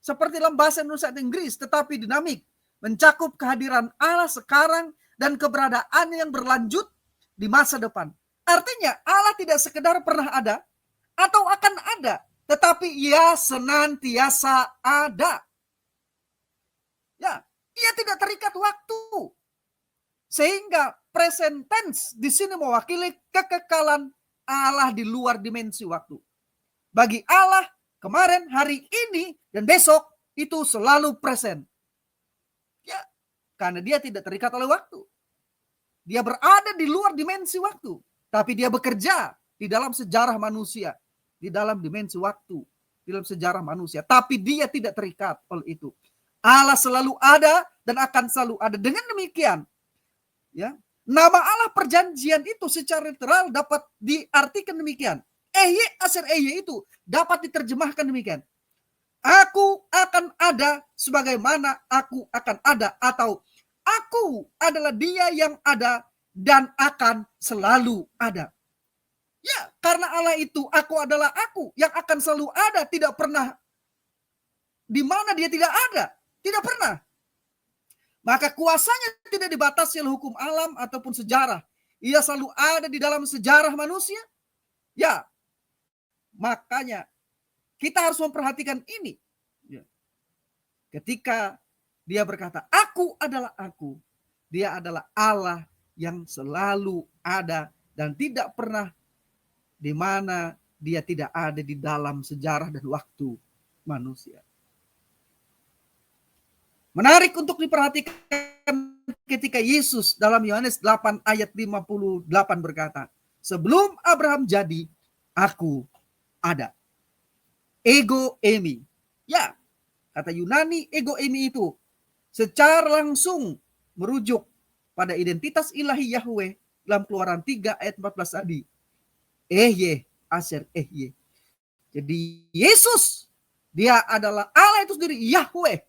seperti dalam bahasa Indonesia dan Inggris, tetapi dinamik, mencakup kehadiran Allah sekarang dan keberadaan yang berlanjut di masa depan. Artinya Allah tidak sekedar pernah ada atau akan ada, tetapi Ia senantiasa ada. Ya, Ia tidak terikat waktu. Sehingga present tense di sini mewakili kekekalan Allah di luar dimensi waktu. Bagi Allah, kemarin, hari ini, dan besok itu selalu present. Ya, karena Dia tidak terikat oleh waktu. Dia berada di luar dimensi waktu, tapi Dia bekerja di dalam sejarah manusia, di dalam dimensi waktu, di dalam sejarah manusia, tapi Dia tidak terikat oleh itu. Allah selalu ada dan akan selalu ada. Dengan demikian, ya, nama Allah perjanjian itu secara literal dapat diartikan demikian. Ehye aser ehye itu dapat diterjemahkan demikian. Aku akan ada sebagaimana aku akan ada, atau aku adalah Dia yang ada dan akan selalu ada. Ya, karena Allah itu aku adalah aku yang akan selalu ada, tidak pernah di mana Dia tidak ada, tidak pernah. Maka kuasanya tidak dibatasi oleh hukum alam ataupun sejarah. Ia selalu ada di dalam sejarah manusia. Ya, makanya kita harus memperhatikan ini. Ketika Dia berkata, aku adalah aku. Dia adalah Allah yang selalu ada dan tidak pernah di mana Dia tidak ada di dalam sejarah dan waktu manusia. Menarik untuk diperhatikan ketika Yesus dalam Yohanes 8 ayat 58 berkata, sebelum Abraham jadi, aku ada. Ego eimi. Ya, kata Yunani ego eimi itu secara langsung merujuk pada identitas ilahi Yahweh dalam Keluaran 3 ayat 14 tadi. Ehye aser ehye. Jadi Yesus, Dia adalah Allah itu sendiri, Yahweh.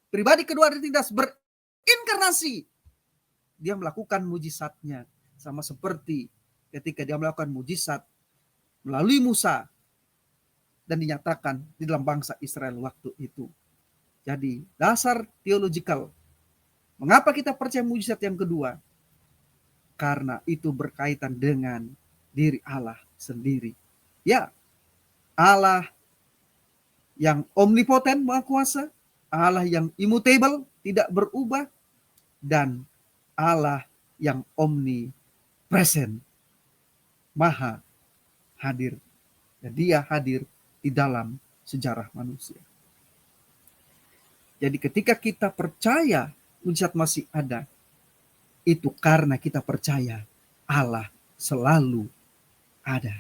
Pribadi kedua dari Trinitas berinkarnasi. Dia melakukan mujizatnya sama seperti ketika Dia melakukan mujizat melalui Musa dan dinyatakan di dalam bangsa Israel waktu itu. Jadi dasar teologikal, mengapa kita percaya mujizat yang kedua? Karena itu berkaitan dengan diri Allah sendiri. Ya, Allah yang omnipoten, maha kuasa, Allah yang immutable, tidak berubah, dan Allah yang omnipresent, maha hadir. Dan Dia hadir di dalam sejarah manusia. Jadi ketika kita percaya mujizat masih ada, itu karena kita percaya Allah selalu ada.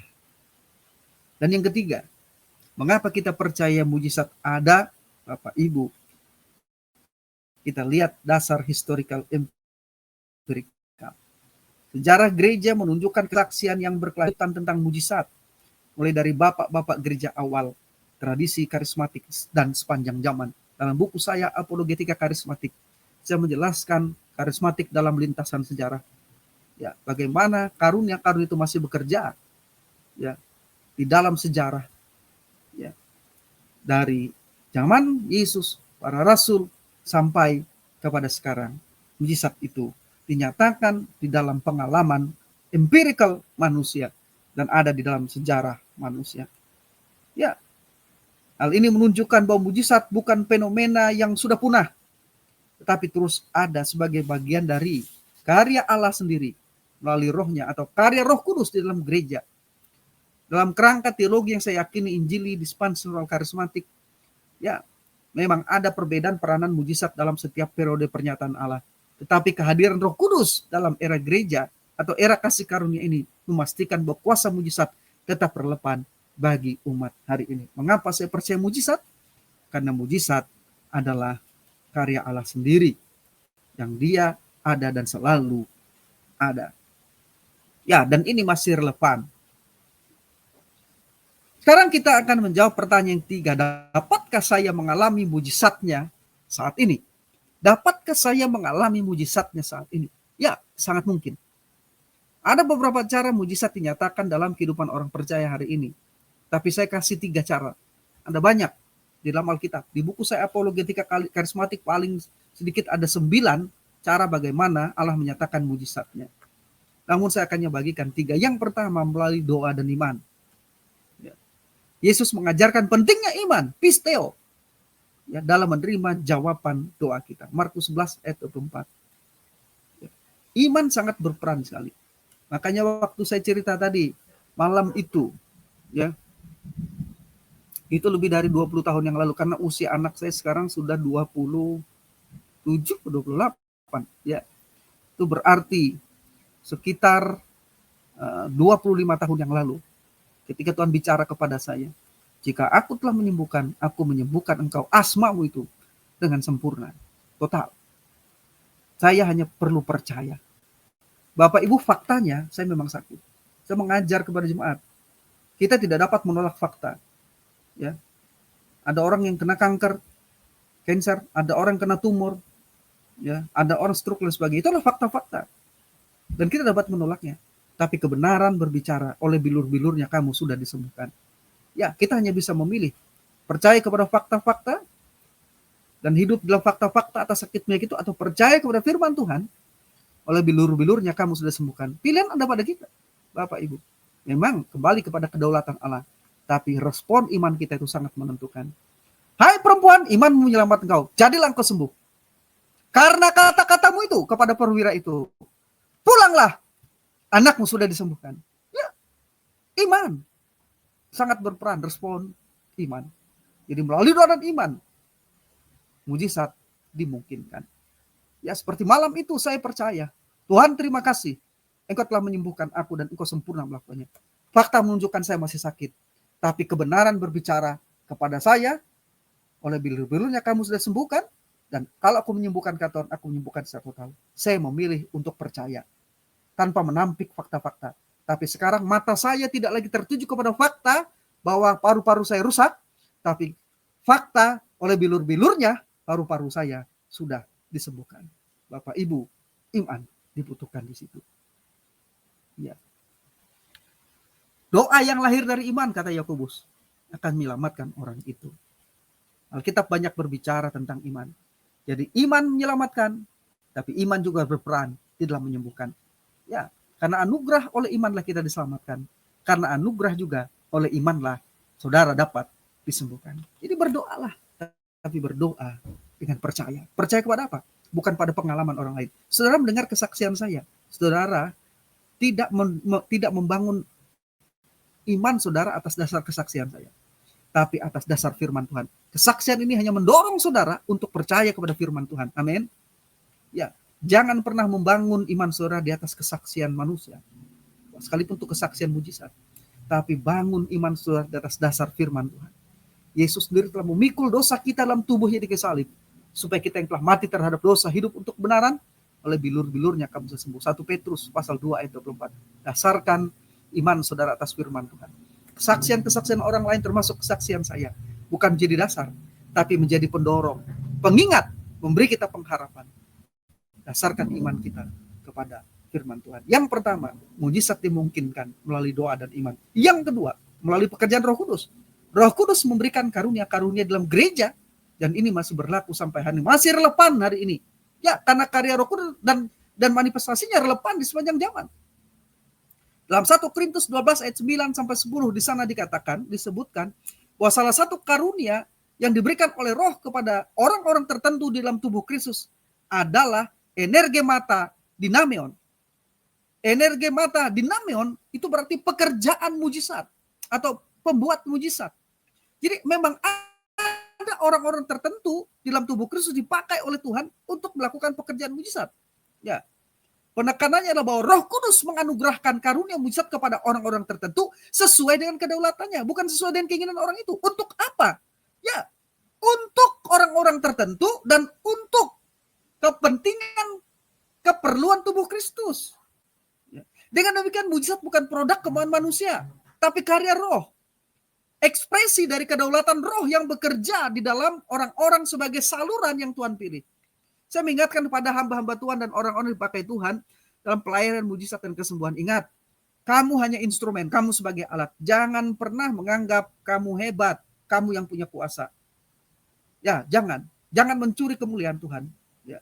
Dan yang ketiga, mengapa kita percaya mujizat ada, Bapak Ibu? Kita lihat dasar historical empirical. Sejarah gereja menunjukkan kesaksian yang berkelanjutan tentang mujizat, mulai dari bapak-bapak gereja awal, tradisi karismatik, dan sepanjang zaman. Dalam buku saya, Apologetika Karismatik, saya menjelaskan karismatik dalam lintasan sejarah. Ya, bagaimana karunia itu masih bekerja, ya, di dalam sejarah, ya, dari zaman Yesus, para rasul, sampai kepada sekarang. Mujizat itu dinyatakan di dalam pengalaman empirical manusia dan ada di dalam sejarah manusia. Ya, Hal ini menunjukkan bahwa mujizat bukan fenomena yang sudah punah, tetapi terus ada sebagai bagian dari karya Allah sendiri melalui rohnya atau karya Roh Kudus di dalam gereja. Dalam kerangka teologi yang saya yakini Injili dispensasional karismatik, ya memang ada perbedaan peranan mujizat dalam setiap periode pernyataan Allah. Tetapi kehadiran Roh Kudus dalam era gereja atau era kasih karunia ini memastikan bahwa kuasa mujizat tetap relevan bagi umat hari ini. Mengapa saya percaya mujizat? Karena mujizat adalah karya Allah sendiri yang Dia ada dan selalu ada. Ya, dan ini masih relevan. Sekarang kita akan menjawab pertanyaan yang 3. Dapatkah saya mengalami mujizatnya saat ini? Dapatkah saya mengalami mujizatnya saat ini? Ya, sangat mungkin. Ada beberapa cara mujizat dinyatakan dalam kehidupan orang percaya hari ini. Tapi saya kasih 3 cara. Ada banyak di dalam Alkitab. Di buku saya Apologetika Karismatik paling sedikit ada 9 cara bagaimana Allah menyatakan mujizatnya. Namun saya akan bagikan 3. Yang pertama melalui doa dan iman. Yesus mengajarkan pentingnya iman, pisteo, ya, dalam menerima jawaban doa kita. Markus 11 ayat 24. Ya, iman sangat berperan sekali. Makanya waktu saya cerita tadi, malam itu, ya, itu lebih dari 20 tahun yang lalu, karena usia anak saya sekarang sudah 27 atau 28. Ya, itu berarti sekitar 25 tahun yang lalu. Ketika Tuhan bicara kepada saya, jika aku telah menyembuhkan, aku menyembuhkan engkau asmamu itu dengan sempurna, total. Saya hanya perlu percaya. Bapak Ibu, faktanya saya memang sakit. Saya mengajar kepada jemaat. Kita tidak dapat menolak fakta. Ya, ada orang yang kena kanker, cancer, ada orang yang kena tumor, ya, ada orang stroke dan sebagainya. Itulah fakta-fakta. Dan kita dapat menolaknya. Tapi kebenaran berbicara, oleh bilur-bilurnya kamu sudah disembuhkan. Ya, kita hanya bisa memilih. Percaya kepada fakta-fakta dan hidup dalam fakta-fakta atas sakit penyakit itu, atau percaya kepada firman Tuhan, oleh bilur-bilurnya kamu sudah sembuhkan. Pilihan ada pada kita, Bapak Ibu. Memang kembali kepada kedaulatan Allah. Tapi respon iman kita itu sangat menentukan. Hai perempuan, iman menyelamatkan engkau. Jadilah engkau sembuh. Karena kata-katamu itu kepada perwira itu, pulanglah. Anakmu sudah disembuhkan. Ya, iman sangat berperan, respon iman. Jadi melalui doa dan iman, mujizat dimungkinkan. Ya, seperti malam itu saya percaya, Tuhan terima kasih, Engkau telah menyembuhkan aku dan Engkau sempurna melakukannya. Fakta menunjukkan saya masih sakit, tapi kebenaran berbicara kepada saya, oleh bilur-bilurnya kamu sudah sembuhkan, dan kalau aku menyembuhkan kata Tuhan, aku menyembuhkan secara total. Saya memilih untuk percaya tanpa menampik fakta-fakta. Tapi sekarang mata saya tidak lagi tertuju kepada fakta bahwa paru-paru saya rusak, tapi fakta oleh bilur-bilurnya paru-paru saya sudah disembuhkan. Bapak Ibu, iman dibutuhkan di situ. Ya. Doa yang lahir dari iman, kata Yakobus, akan menyelamatkan orang itu. Alkitab banyak berbicara tentang iman. Jadi iman menyelamatkan, tapi iman juga berperan di dalam menyembuhkan. Ya, karena anugerah oleh imanlah kita diselamatkan. Karena anugerah juga oleh imanlah saudara dapat disembuhkan. Jadi berdoalah, tapi berdoa dengan percaya. Percaya kepada apa? Bukan pada pengalaman orang lain. Saudara mendengar kesaksian saya. Saudara tidak membangun iman saudara atas dasar kesaksian saya, tapi atas dasar firman Tuhan. Kesaksian ini hanya mendorong saudara untuk percaya kepada firman Tuhan. Amin. Ya, jangan pernah membangun iman saudara di atas kesaksian manusia, sekalipun untuk kesaksian mujizat. Tapi bangun iman saudara di atas dasar firman Tuhan. Yesus sendiri telah memikul dosa kita dalam tubuhnya di kayu salib, supaya kita yang telah mati terhadap dosa hidup untuk kebenaran, oleh bilur-bilurnya kamu bisa sembuh. 1 Petrus pasal 2 ayat 24. Dasarkan iman saudara atas firman Tuhan. Kesaksian-kesaksian orang lain termasuk kesaksian saya bukan menjadi dasar, tapi menjadi pendorong, pengingat, memberi kita pengharapan. Dasarkan iman kita kepada firman Tuhan. Yang pertama, mujizat dimungkinkan melalui doa dan iman. Yang kedua, melalui pekerjaan Roh Kudus. Roh Kudus memberikan karunia-karunia dalam gereja, dan ini masih berlaku sampai hari ini, masih relevan hari ini. Ya, karena karya Roh Kudus dan manifestasinya relevan di sepanjang zaman. Dalam 1 Korintus 12 ayat 9 sampai 10 di sana disebutkan bahwa salah satu karunia yang diberikan oleh Roh kepada orang-orang tertentu di dalam tubuh Kristus adalah energemata dinamion. Energemata dinamion itu berarti pekerjaan mujizat atau pembuat mujizat. Jadi memang ada orang-orang tertentu di dalam tubuh Kristus dipakai oleh Tuhan untuk melakukan pekerjaan mujizat. Ya. Penekanannya adalah bahwa Roh Kudus menganugerahkan karunia mujizat kepada orang-orang tertentu sesuai dengan kedaulatannya, bukan sesuai dengan keinginan orang itu. Untuk apa? Ya, untuk orang-orang tertentu dan untuk kepentingan keperluan tubuh Kristus. Ya. Dengan demikian mujizat bukan produk kemauan manusia, tapi karya Roh. Ekspresi dari kedaulatan Roh yang bekerja di dalam orang-orang sebagai saluran yang Tuhan pilih. Saya mengingatkan kepada hamba-hamba Tuhan dan orang-orang yang dipakai Tuhan dalam pelayanan mujizat dan kesembuhan. Ingat, kamu hanya instrumen, kamu sebagai alat. Jangan pernah menganggap kamu hebat, kamu yang punya kuasa. Ya, jangan mencuri kemuliaan Tuhan. Ya.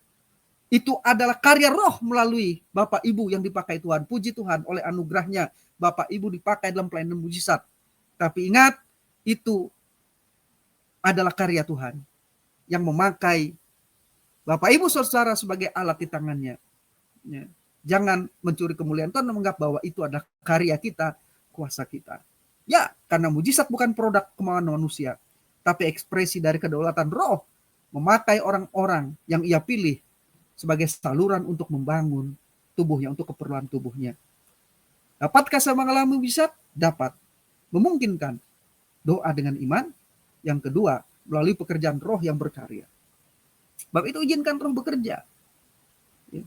Itu adalah karya Roh melalui Bapak Ibu yang dipakai Tuhan. Puji Tuhan, oleh anugerahnya Bapak Ibu dipakai dalam pelayanan mujizat. Tapi ingat, itu adalah karya Tuhan yang memakai Bapak Ibu saudara sebagai alat di tangannya. Ya. Jangan mencuri kemuliaan Tuhan dan menganggap bahwa itu adalah karya kita, kuasa kita. Ya, karena mujizat bukan produk kemauan manusia, tapi ekspresi dari kedaulatan Roh memakai orang-orang yang Ia pilih sebagai saluran untuk membangun tubuhnya, untuk keperluan tubuhnya. Dapatkah saya mengalami mujizat? Dapat. Memungkinkan. Doa dengan iman. Yang kedua, melalui pekerjaan Roh yang berkarya. Sebab itu izinkan Roh bekerja. Ya.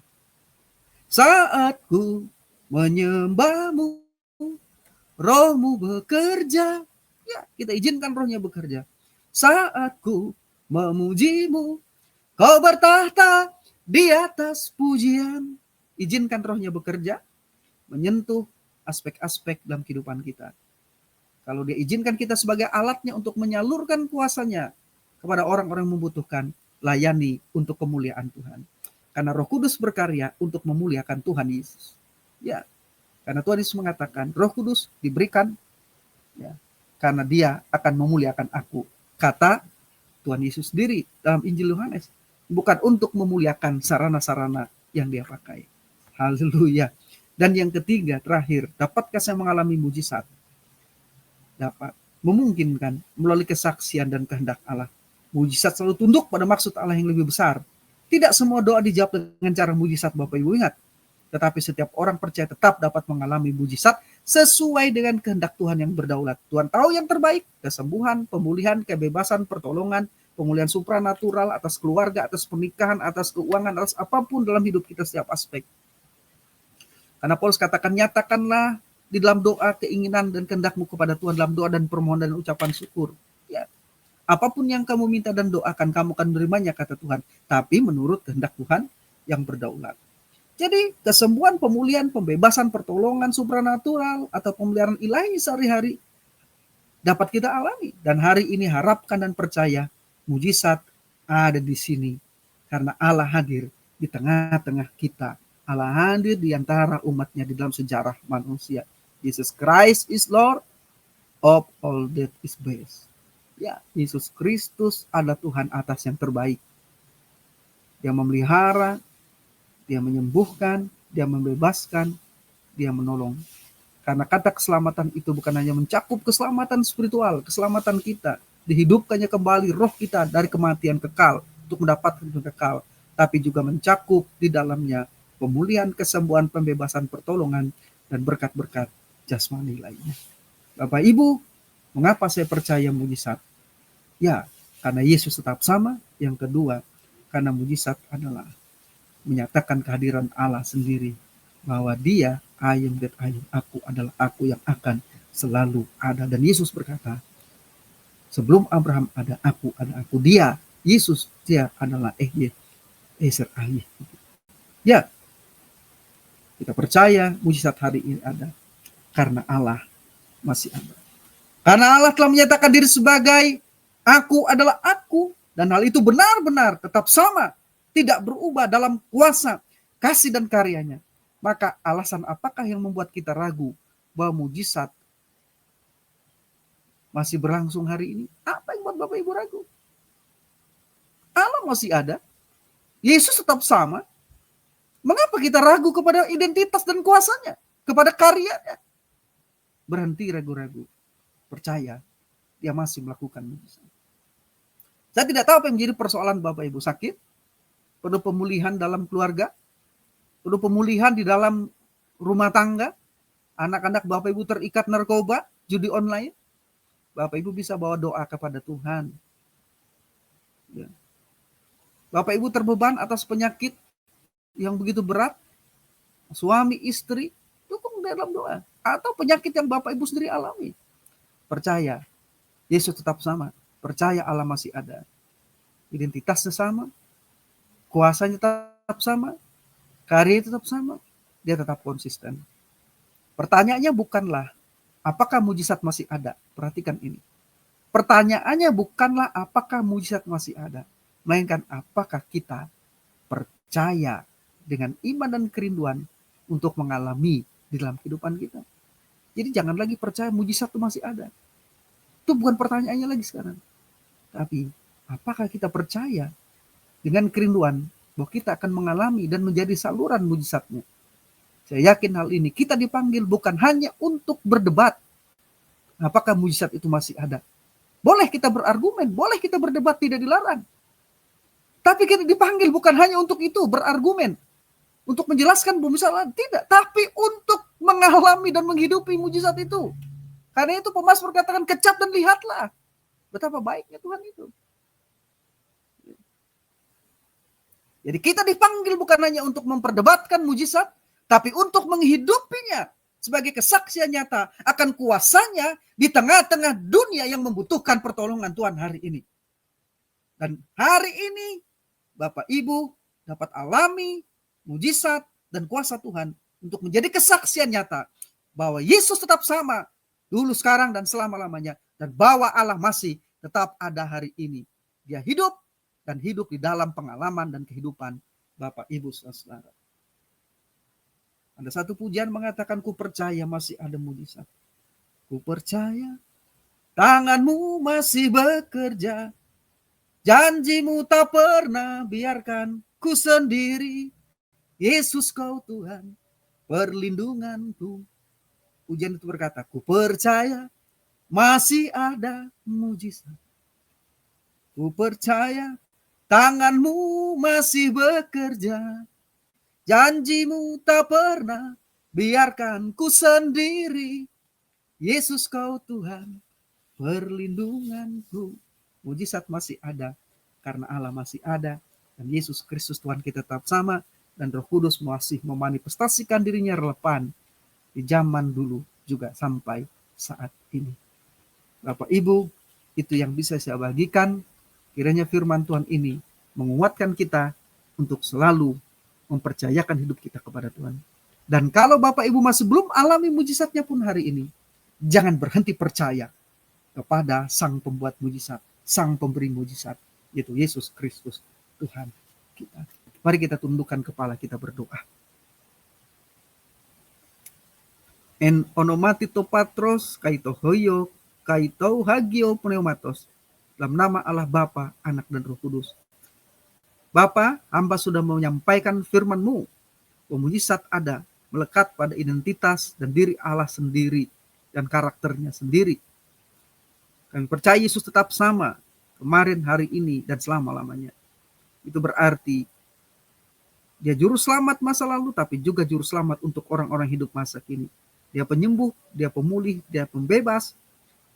Saat ku menyembahmu, Rohmu bekerja. Ya, kita izinkan Rohnya bekerja. Saat ku memujimu, Kau bertahta di atas pujian. Izinkan Rohnya bekerja, menyentuh aspek-aspek dalam kehidupan kita. Kalau Dia izinkan kita sebagai alatnya untuk menyalurkan kuasanya kepada orang-orang yang membutuhkan, layani untuk kemuliaan Tuhan. Karena Roh Kudus berkarya untuk memuliakan Tuhan Yesus. Ya, karena Tuhan Yesus mengatakan Roh Kudus diberikan ya, karena Dia akan memuliakan aku. Kata Tuhan Yesus sendiri dalam Injil Yohanes, bukan untuk memuliakan sarana-sarana yang Dia pakai. Haleluya. Dan yang ketiga, terakhir, dapatkah saya mengalami mujizat? Dapat. Memungkinkan melalui kesaksian dan kehendak Allah. Mujizat selalu tunduk pada maksud Allah yang lebih besar. Tidak semua doa dijawab dengan cara mujizat, Bapak Ibu ingat. Tetapi setiap orang percaya tetap dapat mengalami mujizat sesuai dengan kehendak Tuhan yang berdaulat. Tuhan tahu yang terbaik, kesembuhan, pemulihan, kebebasan, pertolongan, pemulihan supranatural atas keluarga, atas pernikahan, atas keuangan, atas apapun dalam hidup kita setiap aspek. Karena Paulus katakan, nyatakanlah di dalam doa keinginan dan kehendakmu kepada Tuhan dalam doa dan permohonan dan ucapan syukur. Ya. Apapun yang kamu minta dan doakan, kamu akan menerimanya, kata Tuhan. Tapi menurut kehendak Tuhan yang berdaulat. Jadi kesembuhan, pemulihan, pembebasan, pertolongan supranatural atau pemeliharaan ilahi sehari-hari dapat kita alami. Dan hari ini harapkan dan percaya mujizat ada di sini. Karena Allah hadir di tengah-tengah kita. Allah hadir di antara umatnya di dalam sejarah manusia. Jesus Christ is Lord of all that is best. Ya, Yesus Kristus adalah Tuhan atas yang terbaik. Dia memelihara, Dia menyembuhkan, Dia membebaskan, Dia menolong. Karena kata keselamatan itu bukan hanya mencakup keselamatan spiritual, keselamatan kita, dihidupkannya kembali roh kita dari kematian kekal untuk mendapatkan hidup kekal, tapi juga mencakup di dalamnya pemulihan, kesembuhan, pembebasan, pertolongan, dan berkat-berkat jasmani lainnya. Bapak Ibu, mengapa saya percaya mujizat? Ya, karena Yesus tetap sama. Yang kedua, karena mujizat adalah menyatakan kehadiran Allah sendiri, bahwa Dia, I am that I am, aku adalah aku yang akan selalu ada. Dan Yesus berkata, sebelum Abraham ada aku, Dia, Yesus, Dia adalah Eser Ayah. Ya, kita percaya mujizat hari ini ada karena Allah masih ada. Karena Allah telah menyatakan diri sebagai aku adalah aku, dan hal itu benar-benar tetap sama, tidak berubah dalam kuasa, kasih dan karyanya. Maka alasan apakah yang membuat kita ragu bahwa mujizat masih berlangsung hari ini. Apa yang buat Bapak Ibu ragu? Allah masih ada. Yesus tetap sama. Mengapa kita ragu kepada identitas dan kuasanya? Kepada karyanya? Berhenti ragu-ragu. Percaya, dia masih melakukan mujizat. Saya tidak tahu apa yang menjadi persoalan Bapak Ibu. Sakit? Perlu pemulihan dalam keluarga? Perlu pemulihan di dalam rumah tangga? Anak-anak Bapak Ibu terikat narkoba, judi online? Bapak Ibu bisa bawa doa kepada Tuhan. Ya. Bapak Ibu terbeban atas penyakit yang begitu berat, suami istri, dukung dalam doa. Atau penyakit yang Bapak Ibu sendiri alami. Percaya, Yesus tetap sama. Percaya Allah masih ada. Identitasnya sama, kuasanya tetap sama, karya tetap sama, dia tetap konsisten. Pertanyaannya bukanlah apakah mujizat masih ada. Perhatikan ini. Pertanyaannya bukanlah apakah mujizat masih ada, melainkan apakah kita percaya dengan iman dan kerinduan untuk mengalami di dalam kehidupan kita. Jadi jangan lagi percaya mujizat itu masih ada. Itu bukan pertanyaannya lagi sekarang. Tapi apakah kita percaya dengan kerinduan bahwa kita akan mengalami dan menjadi saluran mujizatnya. Saya yakin hal ini. Kita dipanggil bukan hanya untuk berdebat. Apakah mujizat itu masih ada? Boleh kita berargumen, boleh kita berdebat, tidak dilarang. Tapi kita dipanggil bukan hanya untuk itu, berargumen. Untuk menjelaskan mujizat, tidak. Tapi untuk mengalami dan menghidupi mujizat itu. Karena itu pemazmur katakan, kecap dan lihatlah. Betapa baiknya Tuhan itu. Jadi kita dipanggil bukan hanya untuk memperdebatkan mujizat, tapi untuk menghidupinya sebagai kesaksian nyata akan kuasanya di tengah-tengah dunia yang membutuhkan pertolongan Tuhan hari ini. Dan hari ini Bapak Ibu dapat alami mujizat dan kuasa Tuhan untuk menjadi kesaksian nyata bahwa Yesus tetap sama dulu, sekarang, dan selama-lamanya, dan bahwa Allah masih tetap ada hari ini. Dia hidup dan hidup di dalam pengalaman dan kehidupan Bapak Ibu saudara. Ada satu pujian mengatakan, ku percaya masih ada mujizat. Ku percaya tanganmu masih bekerja. Janjimu tak pernah biarkan ku sendiri. Yesus kau Tuhan, perlindunganku. Pujian itu berkata, ku percaya masih ada mujizat. Ku percaya tanganmu masih bekerja. Janjimu tak pernah biarkan ku sendiri. Yesus kau Tuhan, perlindunganku. Mujizat masih ada karena Allah masih ada. Dan Yesus Kristus Tuhan kita tetap sama. Dan Roh Kudus masih memanifestasikan dirinya relevan di zaman dulu juga sampai saat ini. Bapak Ibu, itu yang bisa saya bagikan. Kiranya firman Tuhan ini menguatkan kita untuk selalu mempercayakan hidup kita kepada Tuhan. Dan kalau Bapak Ibu masih belum alami mujizatnya pun hari ini, jangan berhenti percaya kepada Sang Pembuat mujizat, Sang Pemberi mujizat, yaitu Yesus Kristus Tuhan kita. Mari kita tundukkan kepala, kita berdoa. En onomatito patros, kaito hoyo, kaito hagio pneumatos. Dalam nama Allah Bapa, Anak, dan Roh Kudus. Bapa, hamba sudah menyampaikan firman-Mu. Mujizat ada, melekat pada identitas dan diri Allah sendiri dan karakternya sendiri. Kami percaya Yesus tetap sama kemarin, hari ini, dan selama-lamanya. Itu berarti dia juru selamat masa lalu, tapi juga juru selamat untuk orang-orang hidup masa kini. Dia penyembuh, dia pemulih, dia pembebas,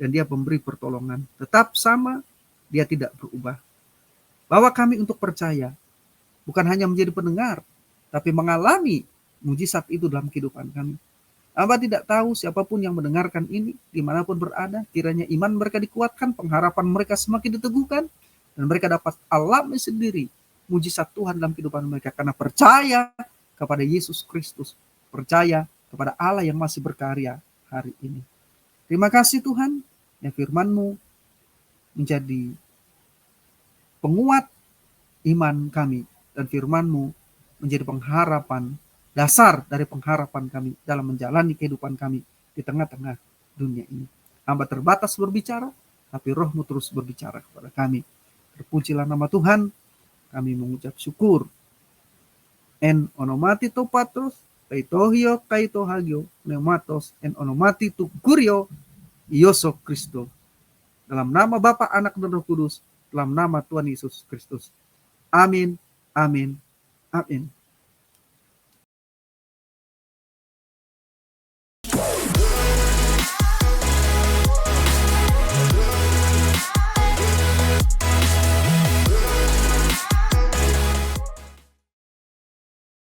dan dia pemberi pertolongan. Tetap sama, dia tidak berubah. Bawa kami untuk percaya, bukan hanya menjadi pendengar, tapi mengalami mujizat itu dalam kehidupan kami. Hamba tidak tahu siapapun yang mendengarkan ini, dimanapun berada, kiranya iman mereka dikuatkan, pengharapan mereka semakin diteguhkan, dan mereka dapat alami sendiri mujizat Tuhan dalam kehidupan mereka, karena percaya kepada Yesus Kristus, percaya kepada Allah yang masih berkarya hari ini. Terima kasih Tuhan, yang firman-Mu menjadi penguat iman kami, dan firman-Mu menjadi pengharapan, dasar dari pengharapan kami dalam menjalani kehidupan kami di tengah-tengah dunia ini. Hamba terbatas berbicara, tapi Roh-Mu terus berbicara kepada kami. Terpujilah nama Tuhan, kami mengucap syukur. En onomati to patros, taitohio kaito hagio, pneumatos, en onomati tu kurio, Ioso Kristo. Dalam nama Bapa, Anak, dan Roh Kudus, dalam nama Tuhan Yesus Kristus. Amin, amin, amin.